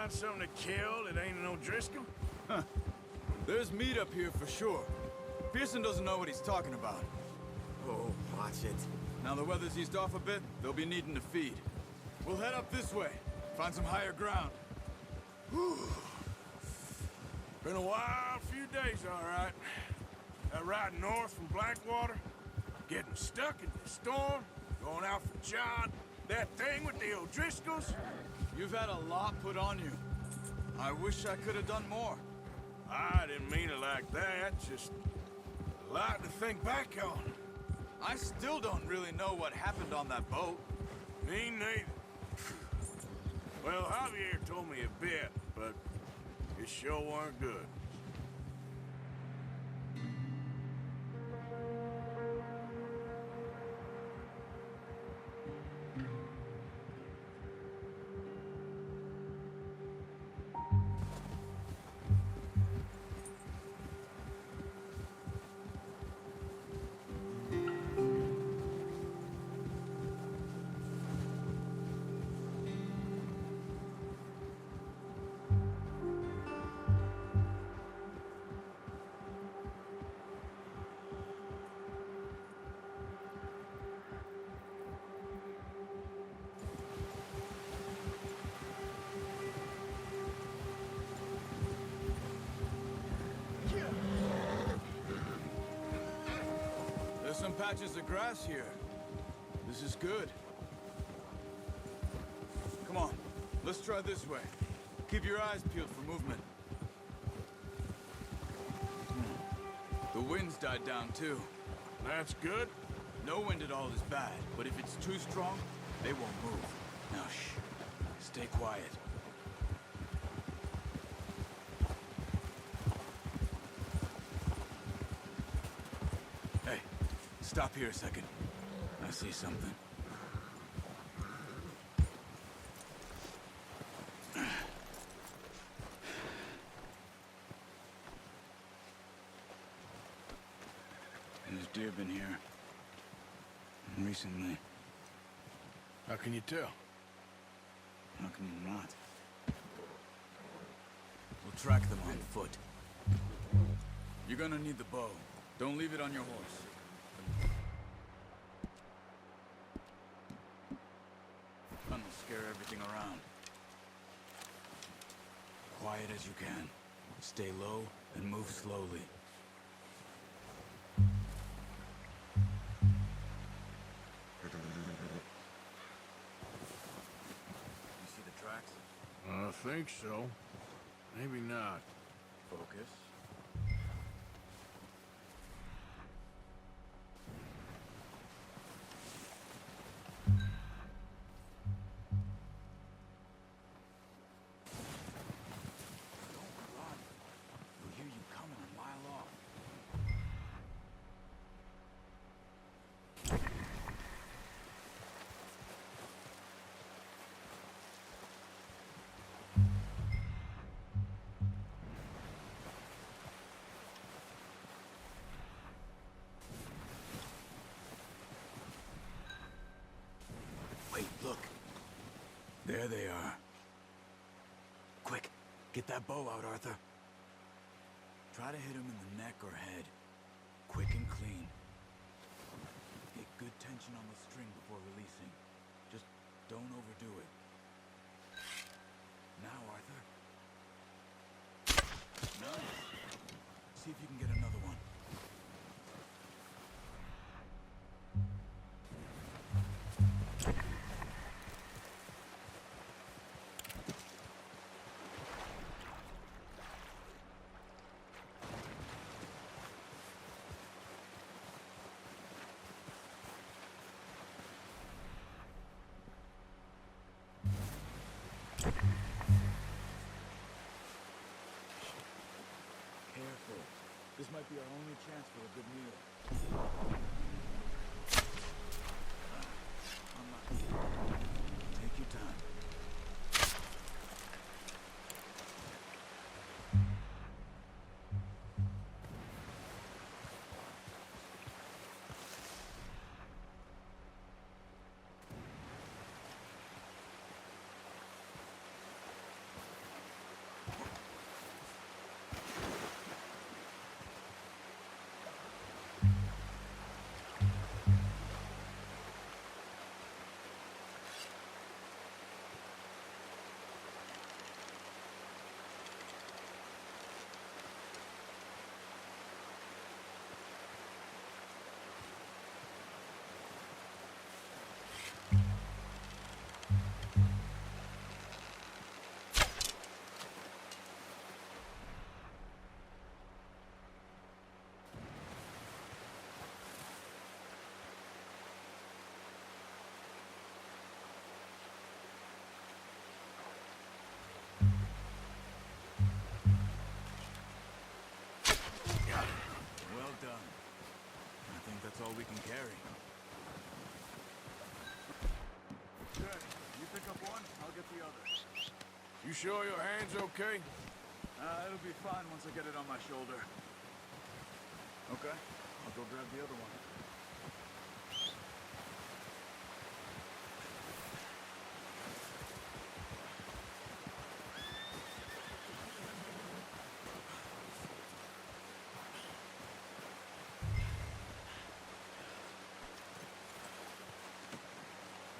find something to kill that ain't an O'Driscoll? Huh. There's meat up here for sure. Pearson doesn't know what he's talking about. Oh, watch it. Now the weather's eased off a bit, they'll be needing to feed. We'll head up this way, find some higher ground. Whew. Been a wild few days, all right. That ride north from Blackwater, getting stuck in the storm, going out for John, that thing with the O'Driscolls. You've had a lot put on you. I wish I could have done more. I didn't mean it like that, just a lot to think back on. I still don't really know what happened on that boat. Me neither. Well, Javier told me a bit, but it sure weren't good. There's some patches of grass here. This is good. Come on, let's try this way. Keep your eyes peeled for movement. The wind's died down too. That's good. No wind at all is bad, but if it's too strong, they won't move. Now shh, stay quiet. Hey, stop here a second. I see something. There's deer been here. Recently. How can you tell? How can you not? We'll track them on foot. You're gonna need the bow. Don't leave it on your horse. Gun will scare everything around. Quiet as you can. Stay low and move slowly. You see the tracks? I think so. Maybe not. Focus. Don't run. We'll hear you coming a mile off. Wait, look. There they are. Quick, get that bow out, Arthur. Try to hit him in the neck or head. Quick and clean. Get good tension on the string before releasing. Just don't overdo it. Now, Arthur. Nice. See if you can get another one. Careful. This might be our only chance for a good meal. Unlucky. Take your time. that's all we can carry. Good. You pick up one, I'll get the other. You sure your hand's okay? It'll be fine once I get it on my shoulder. Okay, I'll go grab the other one.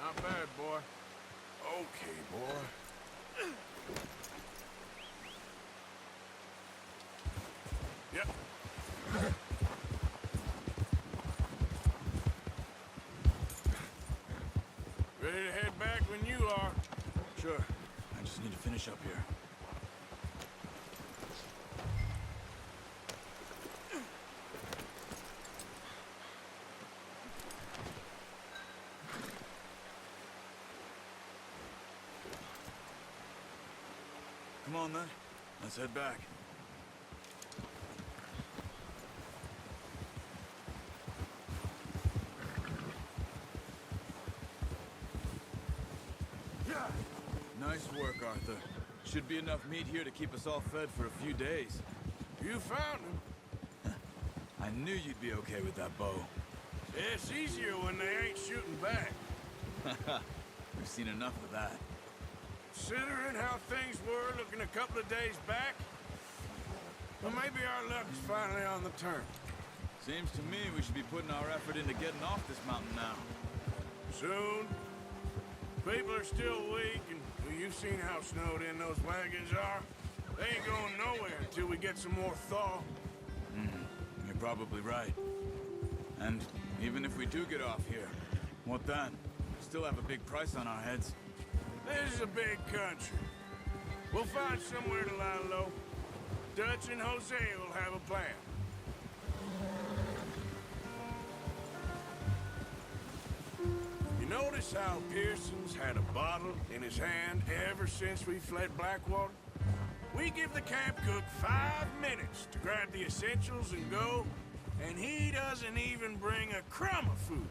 Not bad, boy. Okay, boy. Yep. Ready to head back when you are. Sure. I just need to finish up here. Come on, then. Let's head back. Nice work, Arthur. Should be enough meat here to keep us all fed for a few days. You found him. I knew you'd be okay with that bow. It's easier when they ain't shooting back. We've seen enough of that. Considering how things were looking a couple of days back, well, maybe our luck is finally on the turn. Seems to me we should be putting our effort into getting off this mountain now. Soon. People are still weak, and well, you've seen how snowed in those wagons are. They ain't going nowhere until we get some more thaw. You're probably right. And even if we do get off here, what then? We still have a big price on our heads. This is a big country. We'll find somewhere to lie low. Dutch and Jose will have a plan. You notice how Pearson's had a bottle in his hand ever since we fled Blackwater? We give the camp cook 5 minutes to grab the essentials and go, and he doesn't even bring a crumb of food.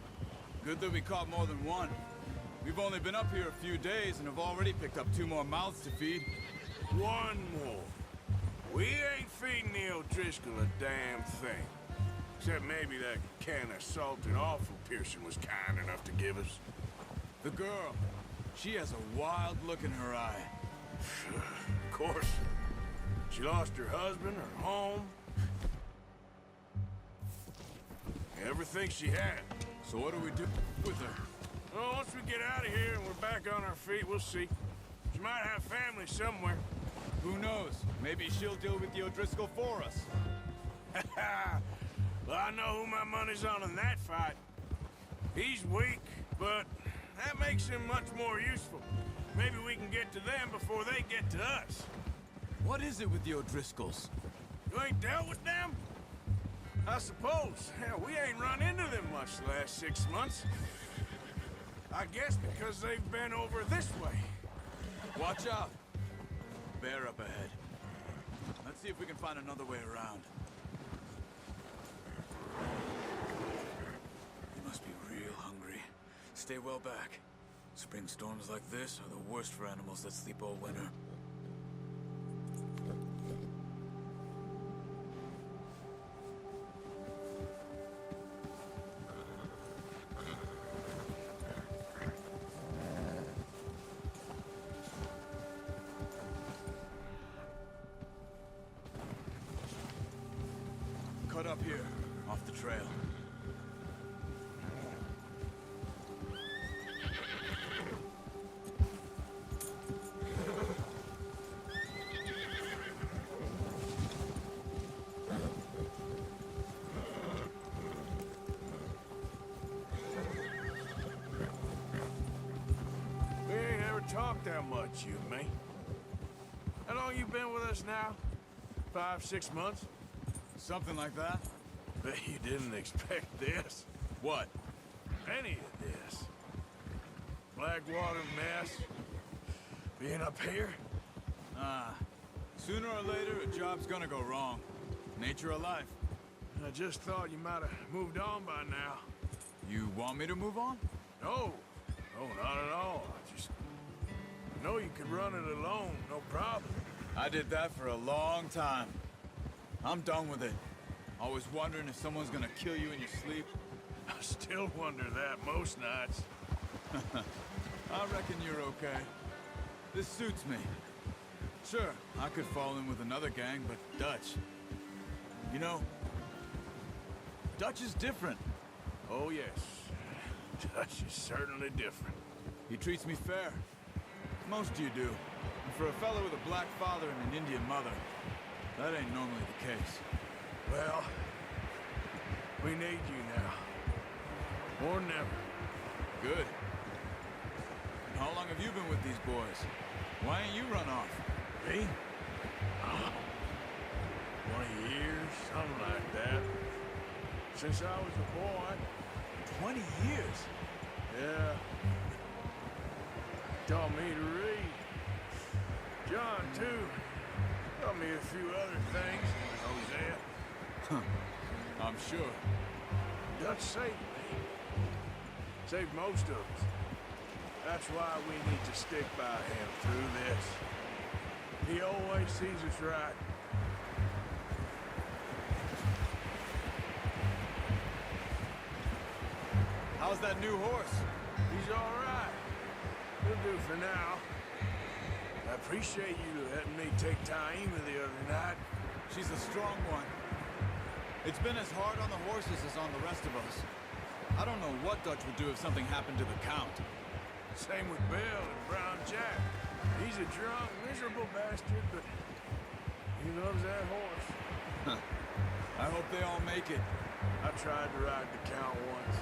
Good that we caught more than one. We've only been up here a few days and have already picked up 2 more mouths to feed. One more. We ain't feeding the O'Driscoll a damn thing. Except maybe that can of salted offal Pearson was kind enough to give us. The girl, she has a wild look in her eye. Of course. She lost her husband, her home. Everything she had. So what do we do with her? Well, once we get out of here and we're back on our feet, we'll see. She might have family somewhere. Who knows? Maybe she'll deal with the O'Driscoll for us. Well, I know who my money's on in that fight. He's weak, but that makes him much more useful. Maybe we can get to them before they get to us. What is it with the O'Driscolls? You ain't dealt with them? I suppose. Hell, we ain't run into them much the last 6 months. I guess because they've been over this way. Watch out! Bear up ahead. Let's see if we can find another way around. You must be real hungry. Stay well back. Spring storms like this are the worst for animals that sleep all winter. Cut up here, off the trail. We ain't ever talked that much, you and me. How long you been with us now? 5, 6 months? Something like that? Bet you didn't expect this. What? Any of this. Blackwater mess. Being up here. Sooner or later, a job's gonna go wrong. Nature of life. I just thought you might have moved on by now. You want me to move on? No. No, not at all. I know you could run it alone, no problem. I did that for a long time. I'm done with it. Always wondering if someone's gonna kill you in your sleep. I still wonder that most nights. I reckon you're okay. This suits me. Sure, I could fall in with another gang, but Dutch... You know, Dutch is different. Oh, yes. Dutch is certainly different. He treats me fair. Most of you do. And for a fellow with a black father and an Indian mother, that ain't normally the case. Well, we need you now. More than ever. Good. And how long have you been with these boys? Why ain't you run off? Me? 20 years, something like that. Since I was a boy. 20 years? Yeah. Taught me to read. John, too. Taught me a few other things. Hosea. I'm sure. Dutch saved me. Saved most of us. That's why we need to stick by him through this. He always sees us right. How's that new horse? He's all right. He'll do for now. I appreciate you letting me take Taima the other night. She's a strong one. It's been as hard on the horses as on the rest of us. I don't know what Dutch would do if something happened to the Count. Same with Bill and Brown Jack. He's a drunk, miserable bastard, but he loves that horse. I hope they all make it. I tried to ride the Count once.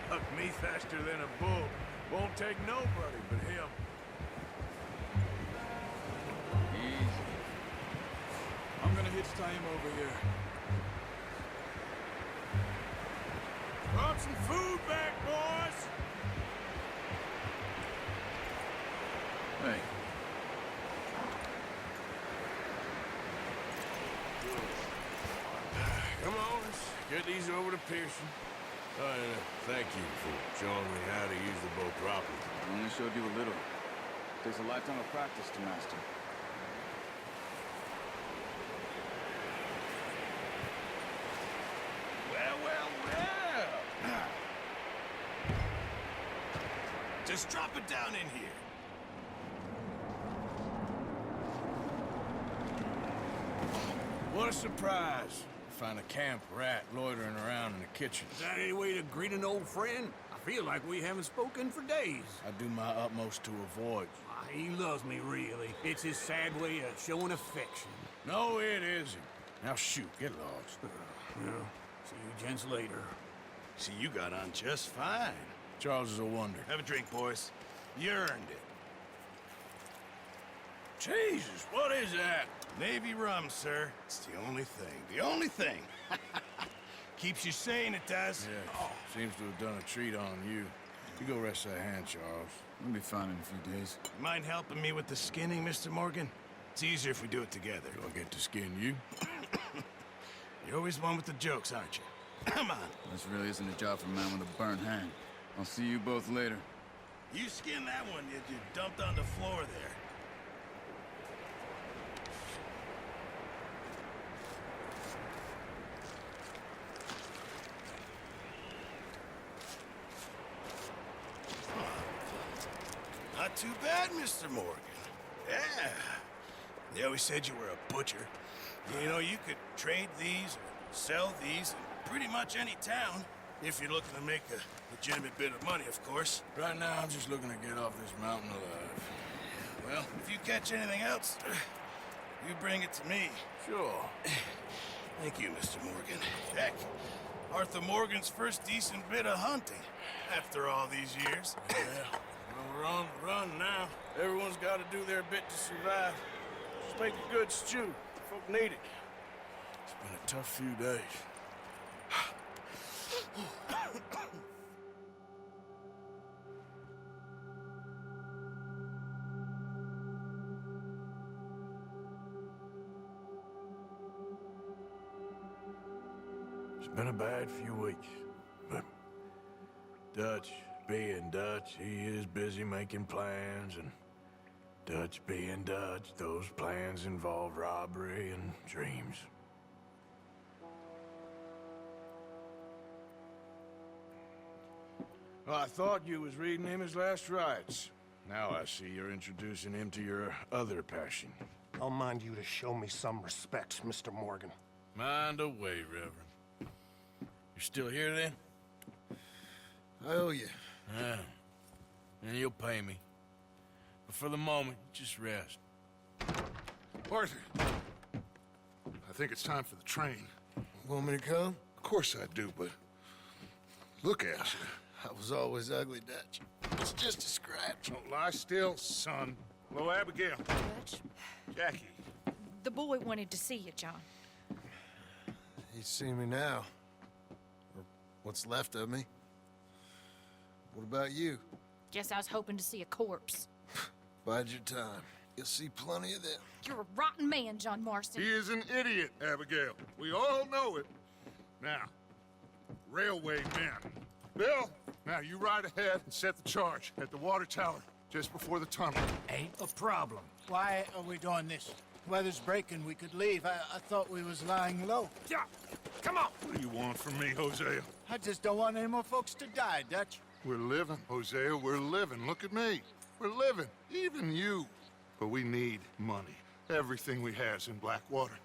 Hucked me faster than a bull. Won't take nobody but him. Easy. I'm gonna hitch tie him over here. Brought some food back, boys! Hey. Come on, let's get these over to Pearson. Thank you for showing me how to use the bow properly. I only showed you a little. Takes a lifetime of practice to master. Well. Just drop it down in here. What a surprise. Find a camp rat loitering around in the kitchen. Is that any way to greet an old friend? I feel like we haven't spoken for days. I do my utmost to avoid. He loves me, really. It's his sad way of showing affection. No, it isn't. Now shoot, get lost. Yeah. See you gents later. See, you got on just fine. Charles is a wonder. Have a drink, boys. You earned it. Jesus, what is that? Navy rum, sir. It's the only thing. The only thing. Keeps you sane, it does. Yeah, seems to have done a treat on you. You go rest that hand, Charles. We'll be fine in a few days. You mind helping me with the skinning, Mr. Morgan? It's easier if we do it together. Do I get to skin you? You're always one with the jokes, aren't you? Come on. This really isn't a job for a man with a burnt hand. I'll see you both later. You skinned that one you dumped on the floor there. Not too bad, Mr. Morgan. Yeah. They always said you were a butcher. You know, you could trade these or sell these in pretty much any town, if you're looking to make a legitimate bit of money, of course. Right now, I'm just looking to get off this mountain alive. Well, if you catch anything else, you bring it to me. Sure. Thank you, Mr. Morgan. Heck, Arthur Morgan's first decent bit of hunting after all these years. Yeah. Well, we're on the run now. Everyone's got to do their bit to survive. Just make a good stew. Folk need it. It's been a tough few days. been a bad few weeks, but Dutch being Dutch, he is busy making plans, and Dutch being Dutch, those plans involve robbery and dreams. Well, I thought you was reading him his last rites. Now I see you're introducing him to your other passion. I'll mind you to show me some respect, Mr. Morgan. Mind away, Reverend. You still here, then? I owe you. Yeah. And you'll pay me. But for the moment, just rest. Arthur, I think it's time for the train. Want me to come? Of course I do, but look at you. I was always ugly, Dutch. It's just a scratch. Don't lie still, son. Hello, Abigail. Dutch, Jackie. the boy wanted to see you, John. He's seen me now. Or what's left of me. What about you? Guess I was hoping to see a corpse. Bide your time. You'll see plenty of them. You're a rotten man, John Marston. He is an idiot, Abigail. We all know it. Now, railway men. Bill, now you ride ahead and set the charge at the water tower just before the tunnel. Ain't a problem. Why are we doing this? Weather's breaking. We could leave. I thought we was lying low. Yeah, come on. What do you want from me, Hosea? I just don't want any more folks to die, Dutch. We're living, Hosea. We're living. Look at me. We're living. Even you. But we need money. Everything we has in Blackwater.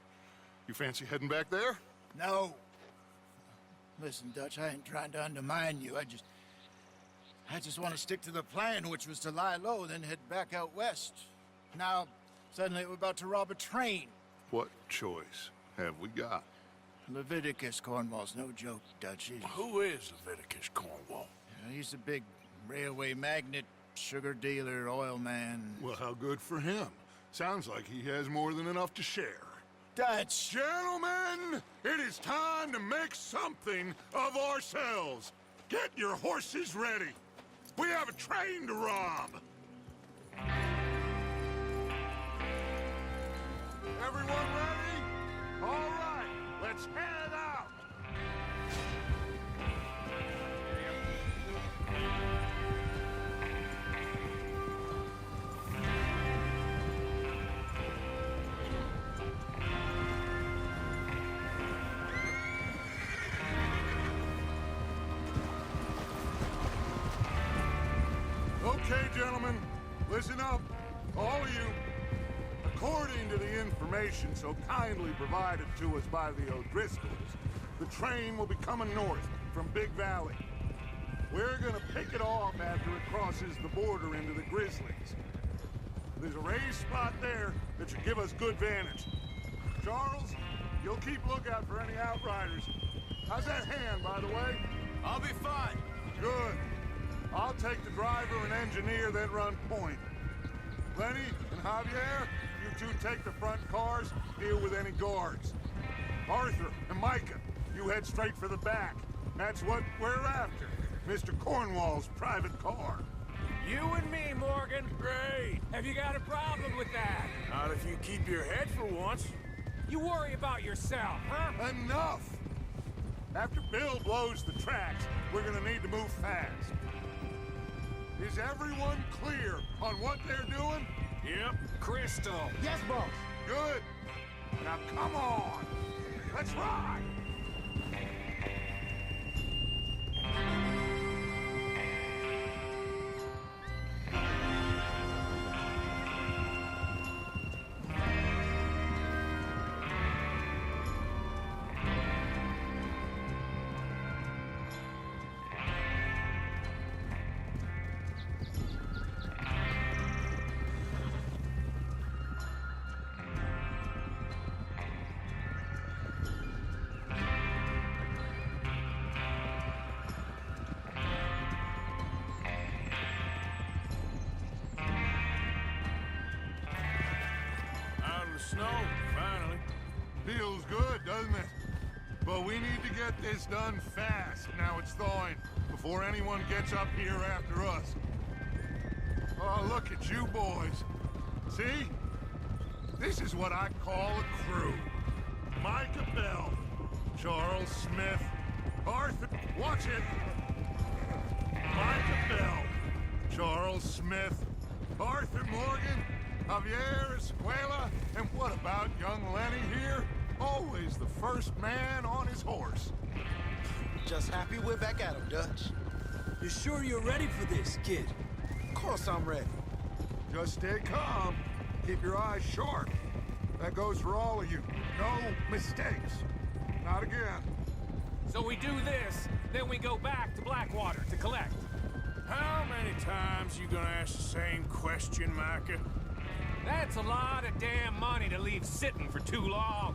You fancy heading back there? No. Listen, Dutch, I ain't trying to undermine you. I just want to stick to the plan, which was to lie low, then head back out west. Now, suddenly we're about to rob a train. What choice have we got? Leviticus Cornwall's no joke, Dutch. Who is Leviticus Cornwall? He's a big railway magnate, sugar dealer, oil man. Well, how good for him. Sounds like he has more than enough to share. Dutch! Gentlemen, it is time to make something of ourselves. Get your horses ready. We have a train to rob. Everyone ready? All right, let's head out. Okay, gentlemen, listen up, all of you. According to the information so kindly provided to us by the O'Driscolls, the train will be coming north from Big Valley. We're gonna pick it off after it crosses the border into the Grizzlies. There's a raised spot there that should give us good vantage. Charles, you'll keep lookout for any outriders. How's that hand, by the way? I'll be fine. Good. I'll take the driver and engineer, then run point. Lenny and Javier, you two take the front cars, deal with any guards. Arthur and Micah, you head straight for the back. That's what we're after. Mr. Cornwall's private car. You and me, Morgan. Great. Have you got a problem with that? Not if you keep your head for once. You worry about yourself, huh? Enough! After Bill blows the tracks, we're gonna need to move fast. Is everyone clear on what they're doing? Yep. Crystal. Yes, boss. Good. Now come on. Let's ride. Snow, finally. Feels good, doesn't it? But we need to get this done fast. Now it's thawing, before anyone gets up here after us. Oh, look at you boys. See? This is what I call a crew. Micah Bell, Charles Smith, Arthur, watch it! Micah Bell, Charles Smith, Arthur Morgan, Javier Escuela, and what about young Lenny here? Always the first man on his horse. Just happy we're back at him, Dutch. You sure you're ready for this, kid? Of course I'm ready. Just stay calm. Keep your eyes sharp. That goes for all of you. No mistakes. Not again. So we do this, then we go back to Blackwater to collect. How many times you gonna ask the same question, Micah? That's a lot of damn money to leave sitting for too long.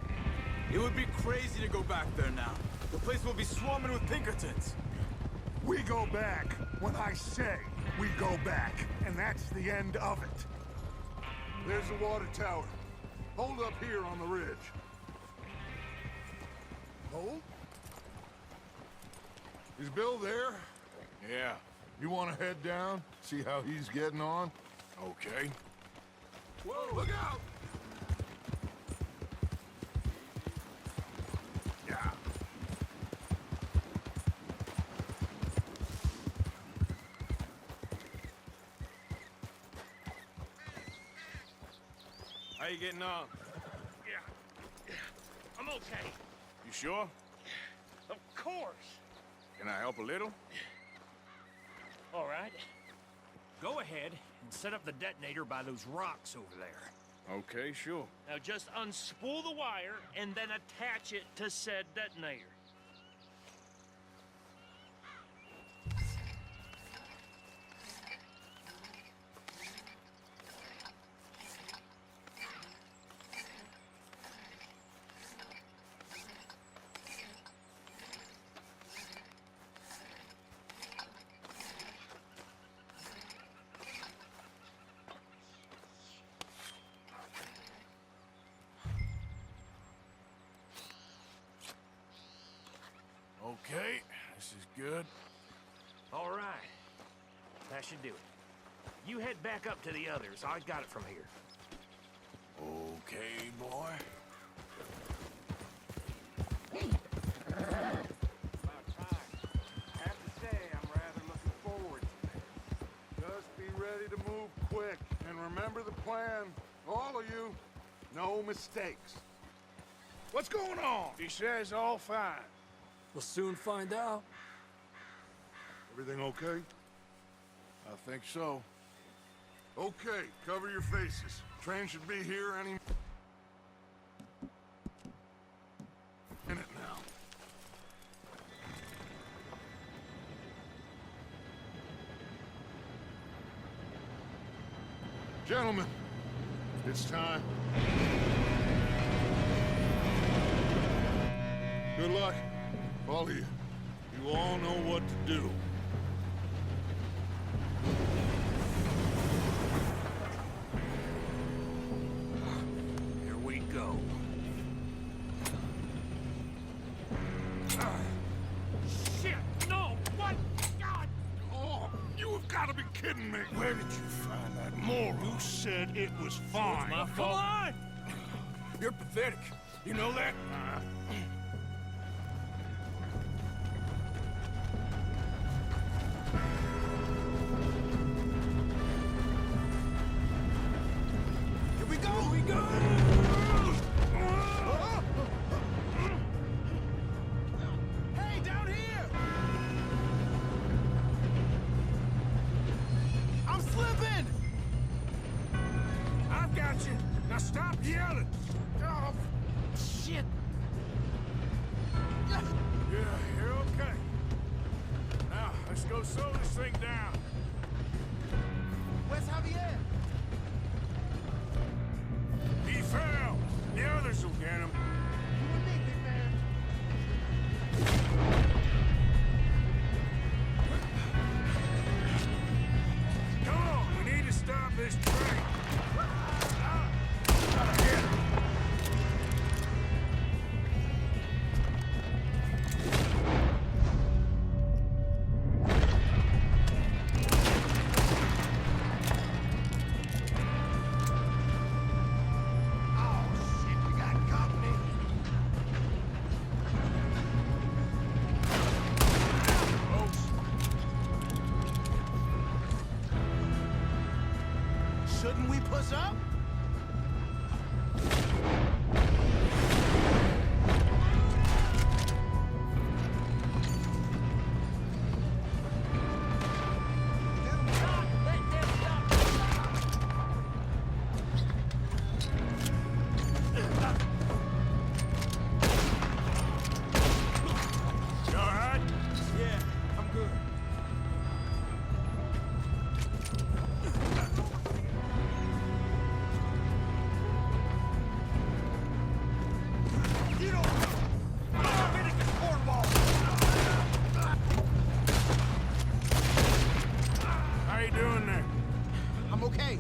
It would be crazy to go back there now. The place will be swarming with Pinkertons. We go back when I say we go back, and that's the end of it. There's the water tower. Hold up here on the ridge. Hold? Is Bill there? Yeah. You want to head down, see how he's getting on? Okay. Whoa, look out! Yeah. How you getting on? Yeah. I'm okay. You sure? Of course. Can I help a little? All right. Go ahead and set up the detonator by those rocks over there. Okay, sure. Now just unspool the wire and then attach it to said detonator. Okay, this is good. All right. That should do it. You head back up to the others. I got it from here. Okay, boy. About time. I have to say, I'm rather looking forward to this. Just be ready to move quick, and remember the plan. All of you, no mistakes. What's going on? He says all fine. We'll soon find out. Everything okay? I think so. Okay, cover your faces. Train should be here any minute now. Gentlemen, it's time. Good luck, all of you. You all know what to do. Here we go. Shit! No! What? God! Oh, you have got to be kidding me. Where did you find that moral? You said it was fine. My fault. Come on! You're pathetic. You know that? Here we go! Here we go! Hey, down here! I'm slipping! I've got you. Now stop yelling. Oh, shit! Yeah, you're okay. Now, let's go slow this thing down. Where's Javier? He fell. The others will get him. You and me, big man. Come on, we need to stop this train. Oh, shit, we got company. what's up? You all right? Yeah, I'm good. You don't know. I'm in a cornball. How you doing there? I'm okay.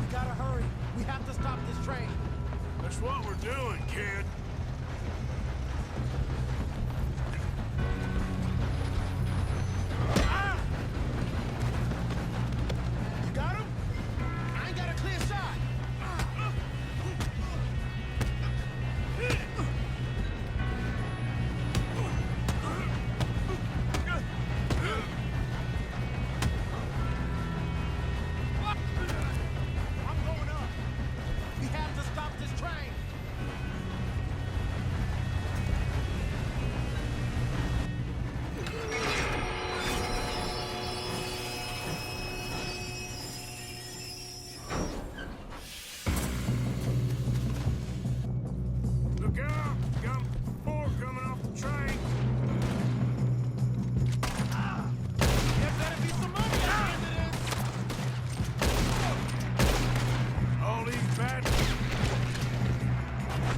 We gotta hurry. We have to stop this train. That's what we're doing, kid. You got him? I ain't got a clear shot. I'm going up. We have to stop this train. Look out! Got more coming off the train. There better be some money at the end of this. All these bad...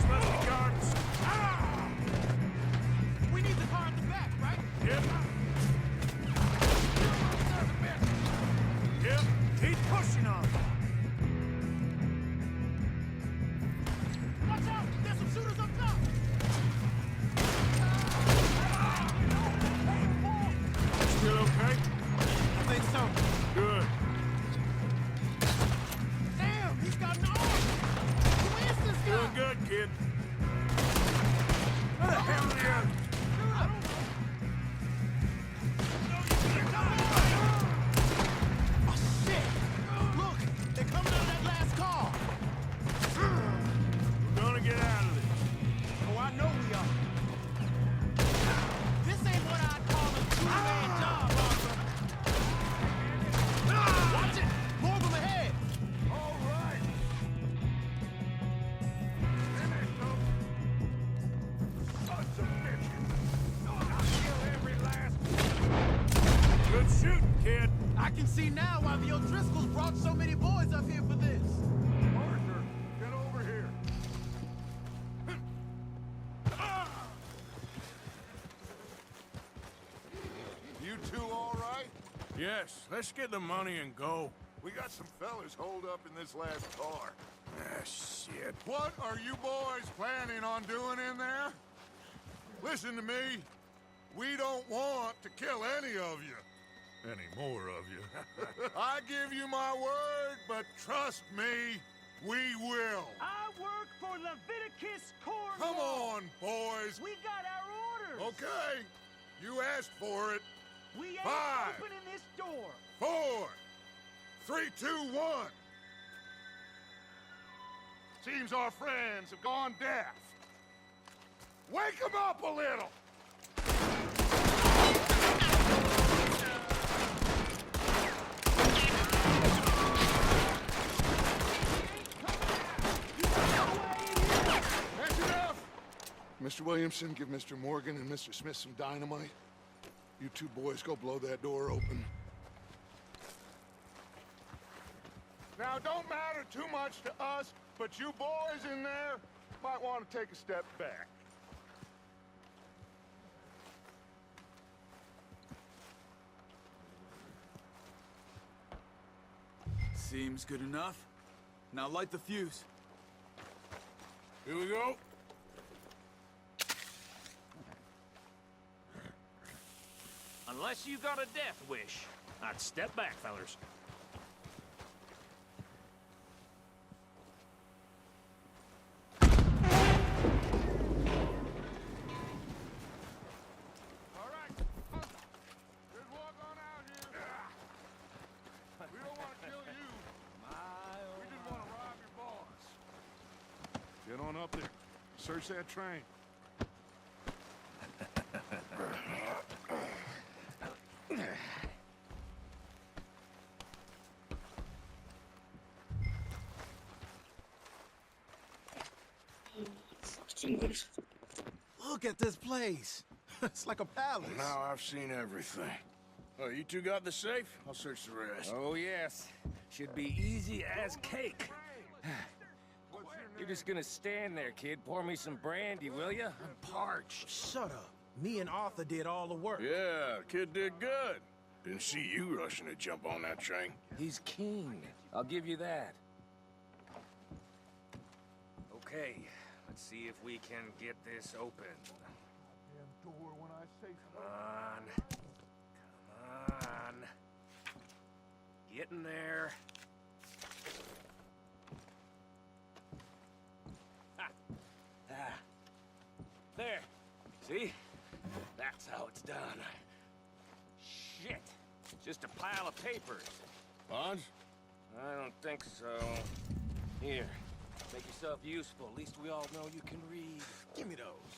Must be gardens. We need the car at the back, right? Yep. Yep. Keep pushing on. Watch out! There's some shooters up top! Still okay? I think so. Good. Damn, he's got an arm! Who is this guy? Doing good, kid. Where the hell are the others? I don't know. Oh, shit! Look, they're coming out of that last car! We're gonna get out of this. Oh, I know we are. This ain't what I'd call a two-man job, Arthur. Watch it! More of them ahead! All right. Sons of bitches! I'll kill every last... Good shooting, kid. I can see now why the O'Driscolls brought so many boys up here for this. Arthur, get over here. You two all right? Yes, let's get the money and go. We got some fellas holed up in this last car. Ah, shit. What are you boys planning on doing in there? Listen to me. We don't want to kill any of you. Any more of you. I give you my word, but trust me, we will. I work for Leviticus Cornwall. Come on, boys. We got our orders. Okay. You asked for it. We ain't 5, opening this door. 4, 3, 2, 1. Seems our friends have gone deaf. Wake them up a little. That's enough. Mr. Williamson, give Mr. Morgan and Mr. Smith some dynamite. You two boys go blow that door open. Now, don't matter too much to us, but you boys in there might want to take a step back. Seems good enough. Now light the fuse. Here we go. Unless you got a death wish, I'd step back, fellers. All right, just walk on out here. We don't want on up there. Search that train. Look at this place. It's like a palace. Now I've seen everything. Oh, you two got the safe? I'll search the rest. Oh, yes. Should be easy as cake. You're just gonna stand there, kid. Pour me some brandy, will ya? I'm parched. Shut up. Me and Arthur did all the work. Yeah, kid did good. Didn't see you rushing to jump on that train. He's keen. I'll give you that. Okay, let's see if we can get this open. Damn door when I say so. Come on. Get in there. There. See? That's how it's done. Shit. Just a pile of papers. Bonds? I don't think so. Here. Make yourself useful. At least we all know you can read. Give me those.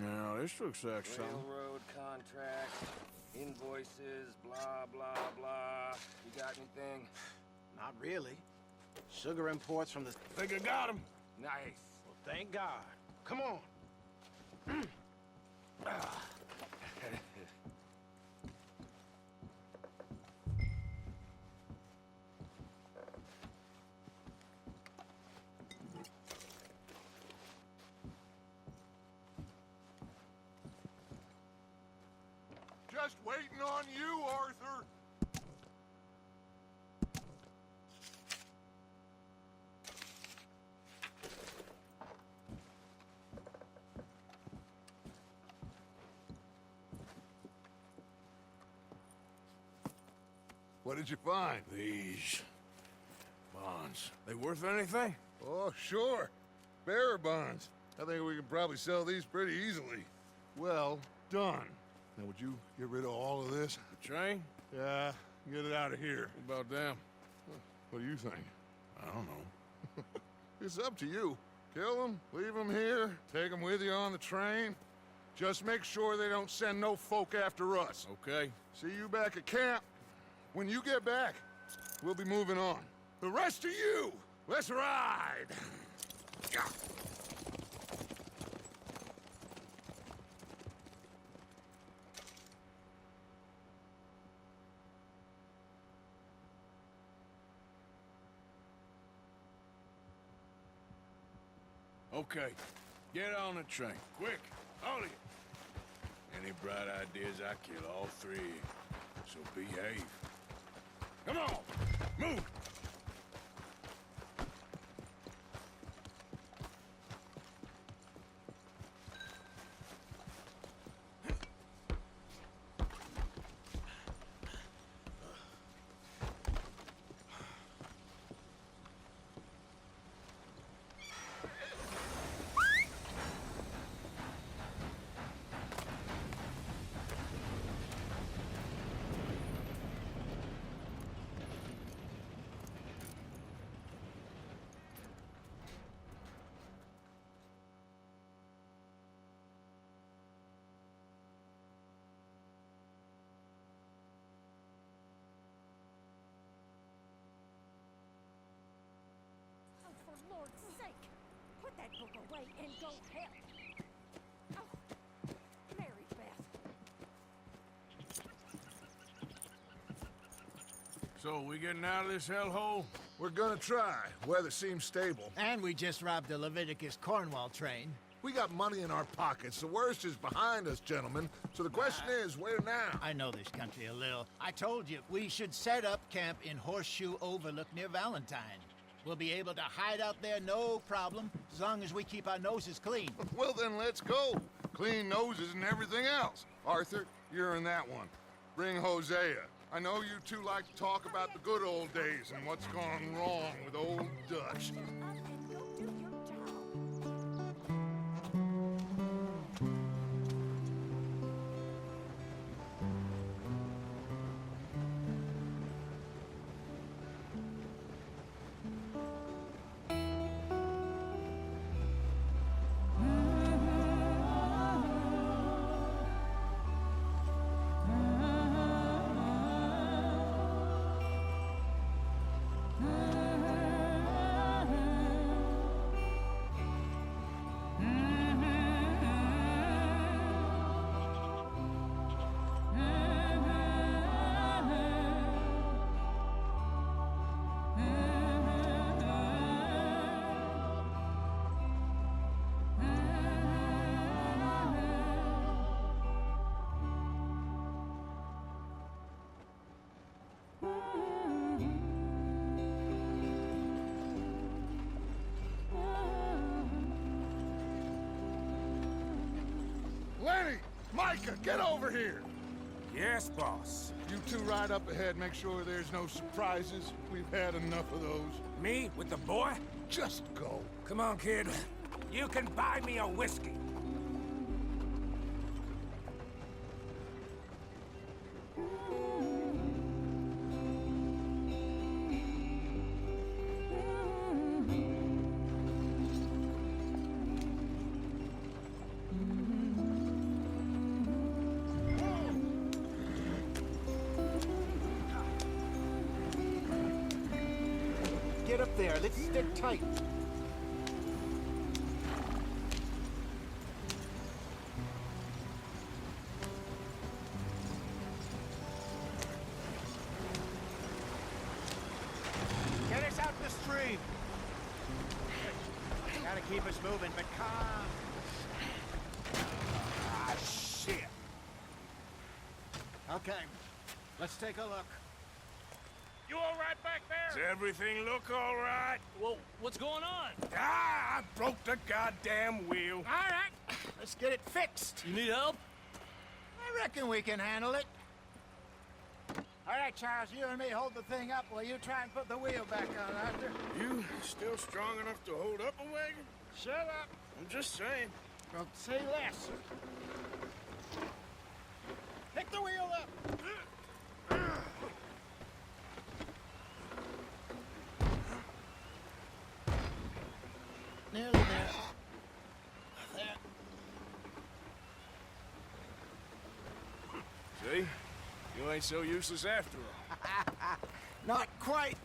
No, this looks like something. Railroad contract, invoices, blah, blah, blah. You got anything? Not really. Sugar imports from the... Think I got him. Nice. Well, thank God. Come on. Just waiting on you, Arthur. What did you find? These bonds. They worth anything? Oh, sure. Bearer bonds. I think we can probably sell these pretty easily. Well done. Now, would you get rid of all of this? The train? Yeah, get it out of here. What about them? What do you think? I don't know. It's up to you. Kill them, leave them here, take them with you on the train. Just make sure they don't send no folk after us. Okay. See you back at camp. When you get back, we'll be moving on. The rest of you, let's ride! Okay. Get on the train. Quick. All of you. Any bright ideas, I kill all three of you. So behave. Come on! Move! For Lord's sake, put that book away and go help. Oh, Mary Beth. So, we getting out of this hellhole? We're gonna try. Weather seems stable. And we just robbed the Leviticus Cornwall train. We got money in our pockets. The worst is behind us, gentlemen. So the question is, where now? I know this country a little. I told you, we should set up camp in Horseshoe Overlook near Valentine. We'll be able to hide out there no problem, as long as we keep our noses clean. Well, then let's go. Clean noses and everything else. Arthur, you're in that one. Bring Hosea. I know you two like to talk about the good old days and what's gone wrong with old Dutch. Micah, get over here! Yes, boss. You two ride up ahead, make sure there's no surprises. We've had enough of those. Me with the boy? Just go. Come on, kid. You can buy me a whiskey. Get up there. Let's stick tight. Get us out the stream. Gotta keep us moving, but calm. Ah, shit. Okay, let's take a look. You all right back there? Does everything look all right? Well, what's going on? Ah, I broke the goddamn wheel. All right, let's get it fixed. You need help? I reckon we can handle it. All right, Charles, you and me hold the thing up while you try and put the wheel back on, Arthur. You still strong enough to hold up a wagon? Shut up. I'm just saying. Well, say less. Pick the wheel up. Nearly there. There. See? You ain't so useless after all. Not quite.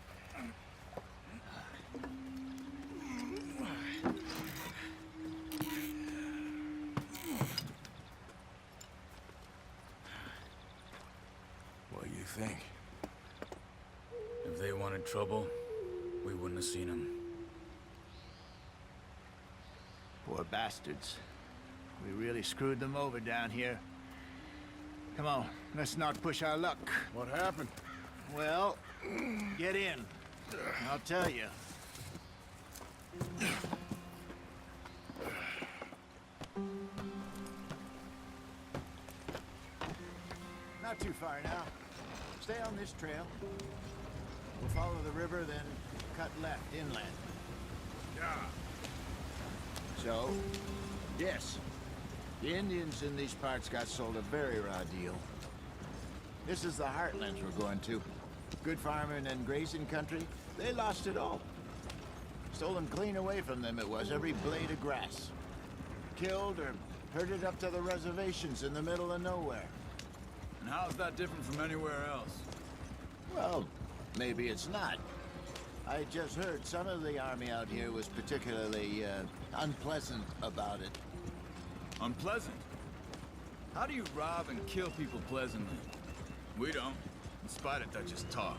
What do you think? If they wanted trouble, we wouldn't have seen them. Poor bastards. We really screwed them over down here. Come on, let's not push our luck. What happened? Well, get in. I'll tell you. Not too far now. Stay on this trail. We'll follow the river, then cut left inland. Yeah. So, yes, the Indians in these parts got sold a very raw deal. This is the heartlands we're going to. Good farming and grazing country, they lost it all. Stolen clean away from them it was, every blade of grass. Killed or herded up to the reservations in the middle of nowhere. And how is that different from anywhere else? Well, maybe it's not. I just heard some of the army out here was particularly, unpleasant about it. Unpleasant? How do you rob and kill people pleasantly? We don't, in spite of Dutch's talk.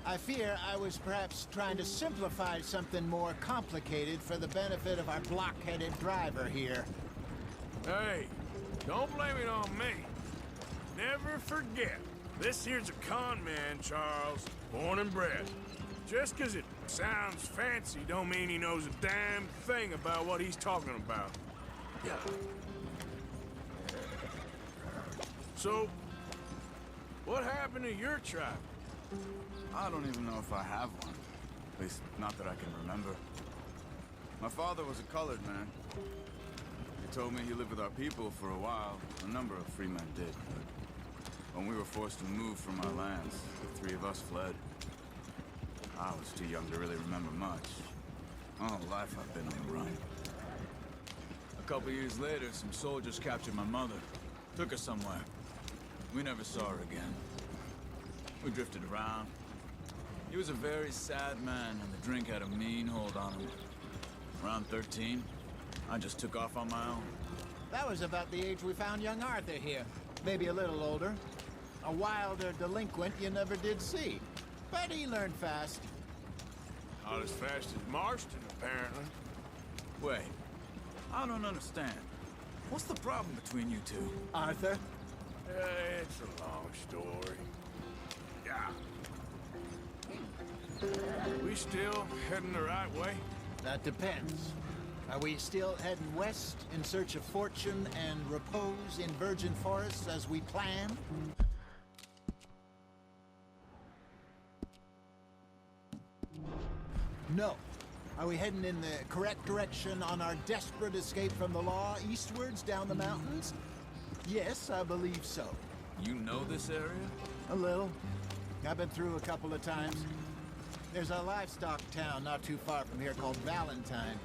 I fear I was perhaps trying to simplify something more complicated for the benefit of our block-headed driver here. Hey, don't blame it on me. Never forget, this here's a con man, Charles, born and bred. Just 'cause it sounds fancy don't mean he knows a damn thing about what he's talking about. Yeah. So, what happened to your tribe? I don't even know if I have one. At least, not that I can remember. My father was a colored man. He told me he lived with our people for a while. A number of free men did, but when we were forced to move from our lands, the three of us fled. I was too young to really remember much. My whole life I've been on the run. A couple years later, some soldiers captured my mother. Took her somewhere. We never saw her again. We drifted around. He was a very sad man, and the drink had a mean hold on him. Around 13, I just took off on my own. That was about the age we found young Arthur here. Maybe a little older. A wilder delinquent you never did see. But he learned fast. Not as fast as Marston, apparently. Wait, I don't understand. What's the problem between you two? Arthur? It's a long story. Yeah. We still heading the right way? That depends. Are we still heading west in search of fortune and repose in virgin forests as we planned? No. Are we heading in the correct direction on our desperate escape from the law eastwards down the mountains? Yes, I believe so. You know this area? A little. I've been through a couple of times. There's a livestock town not too far from here called Valentine.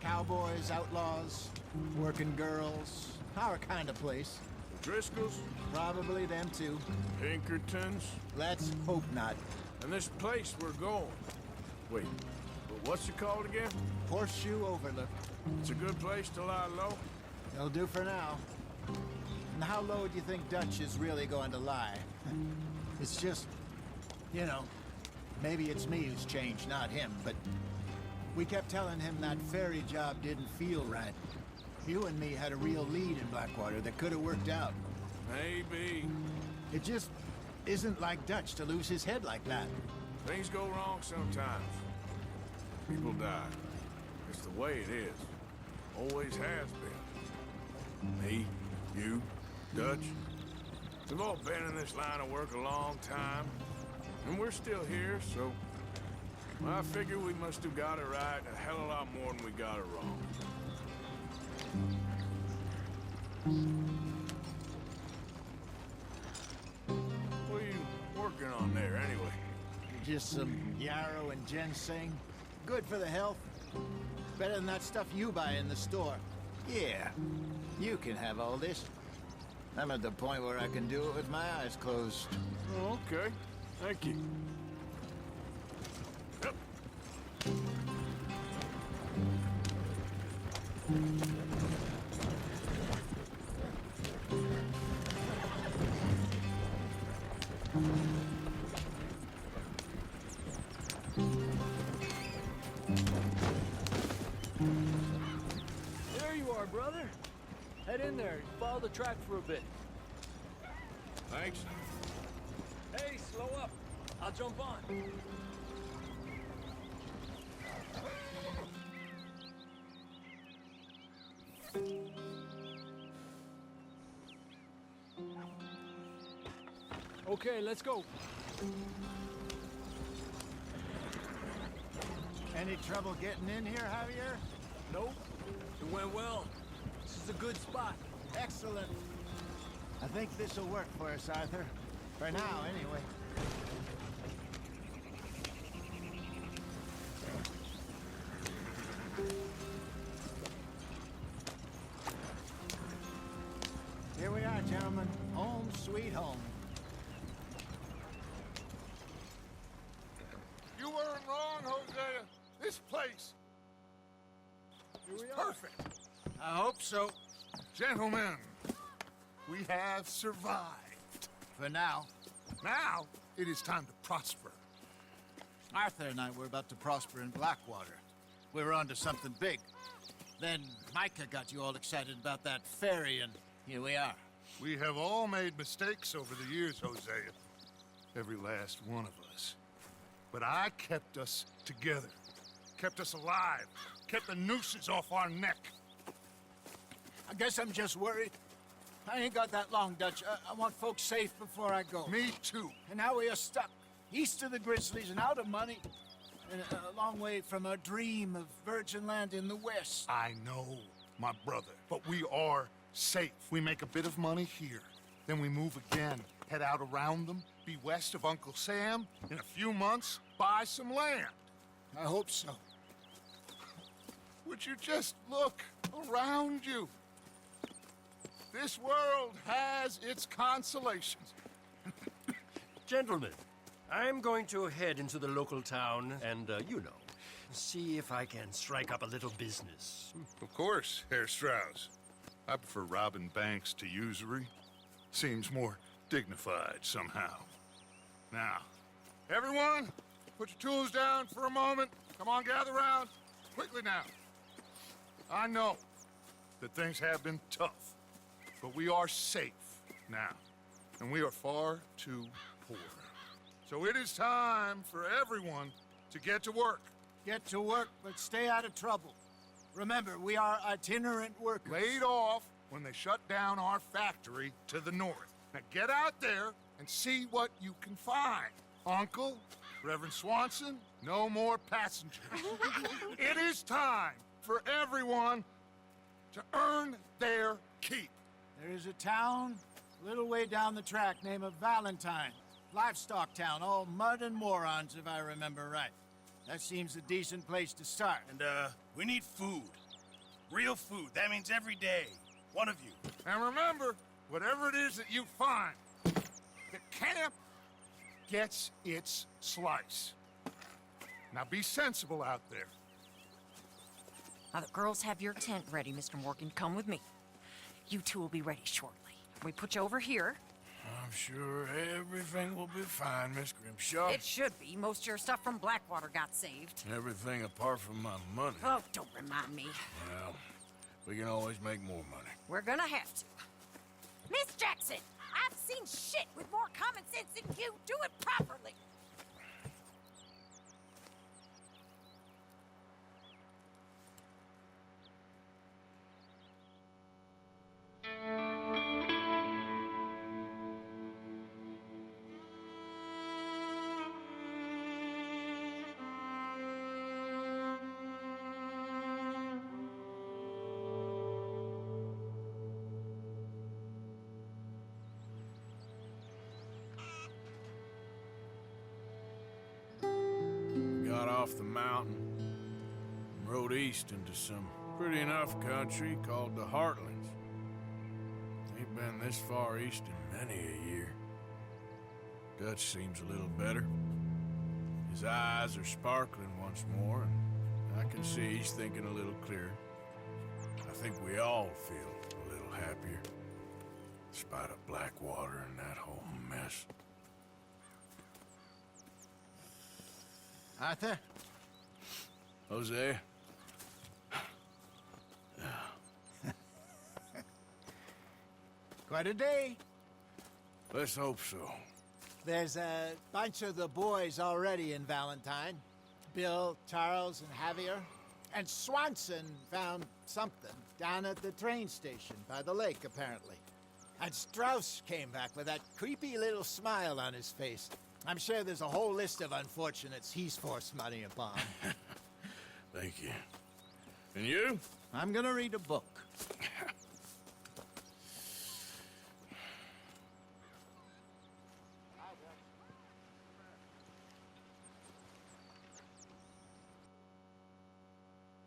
Cowboys, outlaws, working girls, our kind of place. Driscolls? Probably them too. Pinkertons? Let's hope not. And this place we're going. Wait, but what's it called again? Horseshoe Overlook. It's a good place to lie low? It'll do for now. And how low do you think Dutch is really going to lie? It's just, you know, maybe it's me who's changed, not him, but we kept telling him that ferry job didn't feel right. You and me had a real lead in Blackwater that could have worked out. Maybe. It just isn't like Dutch to lose his head like that. Things go wrong sometimes. People die. It's the way it is. Always has been. Me, you, Dutch. We've all been in this line of work a long time. And we're still here, so... I figure we must have got it right a hell of a lot more than we got it wrong. What are you working on there, anyway? Just some yarrow and ginseng. Good for the health. Better than that stuff you buy in the store. Yeah, you can have all this. I'm at the point where I can do it with my eyes closed. Oh, okay. Thank you. Yep. There you are, brother. Head in there and follow the track for a bit. Thanks. Hey, slow up. I'll jump on. Okay, let's go. Any trouble getting in here, Javier? Nope. It went well. This is a good spot. Excellent. I think this will work for us, Arthur. For now, anyway. Here we are, gentlemen. Home sweet home. You weren't wrong, Hosea. This place Here we is are. perfect. I hope so. Gentlemen, we have survived. For now. Now, it is time to prosper. Arthur and I were about to prosper in Blackwater. We were onto something big. Then Micah got you all excited about that ferry, and here we are. We have all made mistakes over the years, Hosea. Every last one of us. But I kept us together. Kept us alive. Kept the nooses off our neck. I guess I'm just worried. I ain't got that long, Dutch. I want folks safe before I go. Me too. And now we are stuck east of the Grizzlies and out of money. And a long way from a dream of virgin land in the west. I know, my brother. But we are safe. We make a bit of money here. Then we move again. Head out around them. Be west of Uncle Sam. In a few months, buy some land. I hope so. Would you just look around you? This world has its consolations. Gentlemen, I'm going to head into the local town and, you know, see if I can strike up a little business. Of course, Herr Strauss. I prefer robbing banks to usury. Seems more dignified somehow. Now, everyone, put your tools down for a moment. Come on, gather round. Quickly now. I know that things have been tough, but we are safe now, and we are far too poor. So it is time for everyone to get to work. Get to work, but stay out of trouble. Remember, we are itinerant workers. Laid off when they shut down our factory to the north. Now get out there and see what you can find. Uncle, Reverend Swanson, no more passengers. It is time for everyone to earn their keep. There is a town a little way down the track named Valentine. Livestock town, all mud and morons, if I remember right. That seems a decent place to start. And, we need food. Real food. That means every day. One of you. And remember, whatever it is that you find, the camp gets its slice. Now be sensible out there. Now, the girls have your tent ready, Mr. Morgan. Come with me. You two will be ready shortly. We put you over here. I'm sure everything will be fine, Miss Grimshaw. It should be. Most of your stuff from Blackwater got saved. Everything apart from my money. Oh, don't remind me. Well, we can always make more money. We're gonna have to. Miss Jackson, I've seen shit with more common sense than you. Do it properly. Got off the mountain and rode east into some pretty enough country called the Heartlands. Ain't been this far east in many a year. Dutch seems a little better. His eyes are sparkling once more, and I can see he's thinking a little clearer. I think we all feel a little happier, in spite of Blackwater and that whole mess. Arthur? Jose? Quite a day. Let's hope so. There's a bunch of the boys already in Valentine. Bill, Charles, and Javier. And Swanson found something down at the train station by the lake, apparently. And Strauss came back with that creepy little smile on his face. I'm sure there's a whole list of unfortunates he's forced money upon. Thank you. And you? I'm gonna read a book.